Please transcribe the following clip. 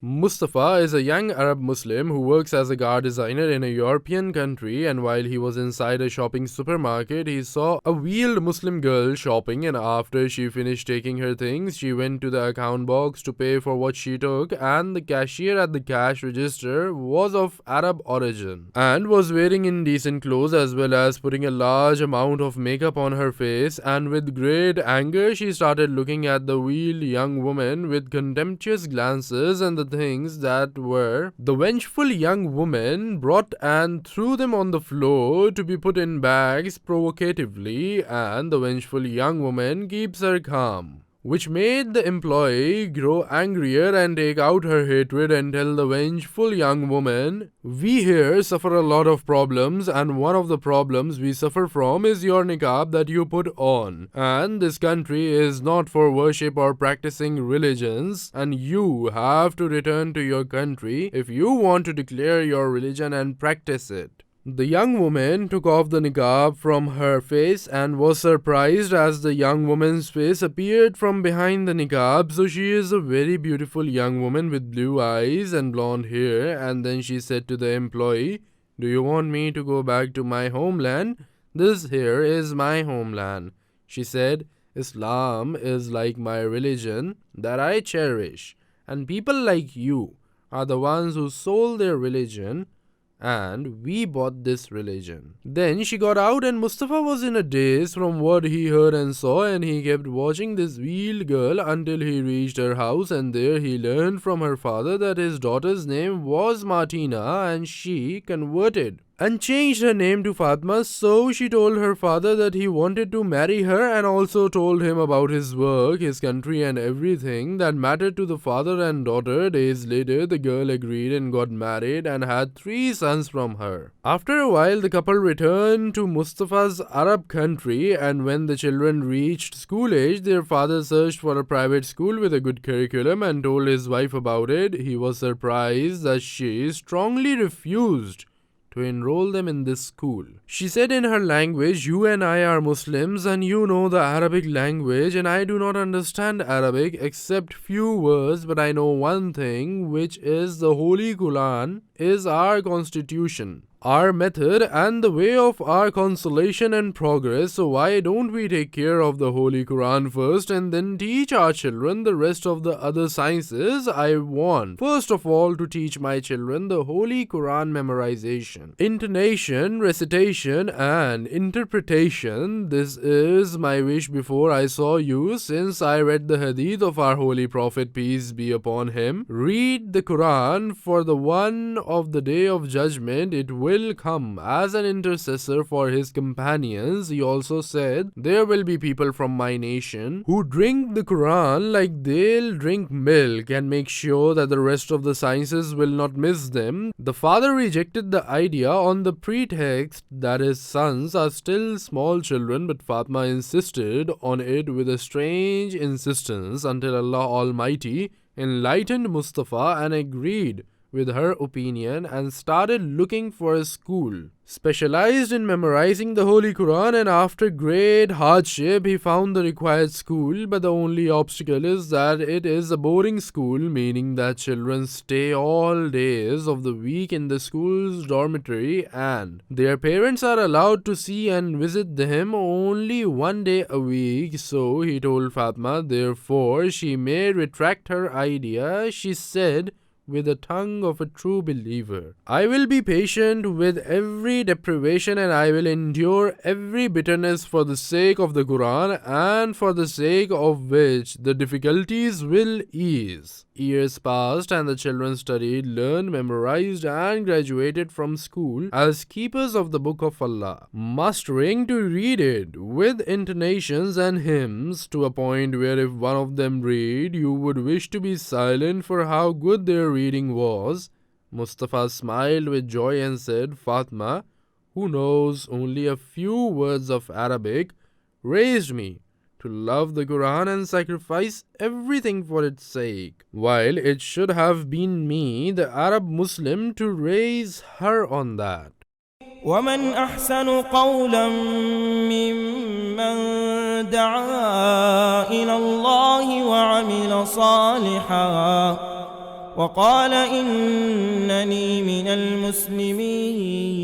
Mustafa is a young Arab Muslim who works as a car designer in a European country, and while he was inside a shopping supermarket, he saw a wheeled Muslim girl shopping, and after she finished taking her things, she went to the account box to pay for what she took, and the cashier at the cash register was of Arab origin and was wearing indecent clothes as well as putting a large amount of makeup on her face, and with great anger she started looking at the wheeled young woman with contemptuous glances, and the things that were the vengeful young woman brought and threw them on the floor to be put in bags provocatively, and the vengeful young woman keeps her calm, which made the employee grow angrier and take out her hatred and tell the vengeful young woman, "We here suffer a lot of problems, and one of the problems we suffer from is your niqab that you put on. And this country is not for worship or practicing religions, and you have to return to your country if you want to declare your religion and practice it." The young woman took off the niqab from her face and was surprised as the young woman's face appeared from behind the niqab. So she is a very beautiful young woman with blue eyes and blonde hair, and then she said to the employee, "Do you want me to go back to my homeland? This here is my homeland." She said, "Islam is like my religion that I cherish, and people like you are the ones who sold their religion, and we bought this religion." Then she got out, and Mustafa was in a daze from what he heard and saw, and he kept watching this wheeled girl until he reached her house, and there he learned from her father that his daughter's name was Martina, and she converted and changed her name to Fatma. So she told her father that he wanted to marry her, and also told him about his work, his country, and everything that mattered to the father and daughter. Days later, the girl agreed and got married and had 3 sons from her. After a while, the couple returned to Mustafa's Arab country, and when the children reached school age, their father searched for a private school with a good curriculum and told his wife about it. He was surprised that she strongly refused to enroll them in this school. She said in her language, "You and I are Muslims, and you know the Arabic language, and I do not understand Arabic except few words, but I know one thing, which is the Holy Quran is our constitution, our method, and the way of our consolation and progress. So why don't we take care of the Holy Quran first and then teach our children the rest of the other sciences? I want, first of all, to teach my children the Holy Quran memorization, intonation, recitation, and interpretation. This is my wish before I saw you, since I read the hadith of our Holy Prophet, peace be upon him. Read the Quran, for the one of the day of judgment it will come as an intercessor for his companions." He also said, "There will be people from my nation who drink the Quran like they'll drink milk, and make sure that the rest of the sciences will not miss them." The father rejected the idea on the pretext that his sons are still small children, but Fatma insisted on it with a strange insistence until Allah Almighty enlightened Mustafa and agreed with her opinion and started looking for a school specialized in memorizing the Holy Quran, and after great hardship he found the required school. But the only obstacle is that it is a boarding school, meaning that children stay all days of the week in the school's dormitory, and their parents are allowed to see and visit them only 1 day a week. So he told Fatma, therefore she may retract her idea. She said with the tongue of a true believer, "I will be patient with every deprivation, and I will endure every bitterness for the sake of the Quran, and for the sake of which the difficulties will ease." Years passed, and the children studied, learned, memorized, and graduated from school as keepers of the Book of Allah, mastering to read it with intonations and hymns to a point where if one of them read, you would wish to be silent for how good their reading was. Mustafa smiled with joy and said, "Fatma, who knows only a few words of Arabic, raised me to love the Quran and sacrifice everything for its sake, while it should have been me, the Arab Muslim, to raise her on that." ومن أحسن قولا ممن دعا إلى الله وعمل صالحا وقال إنني من المسلمين.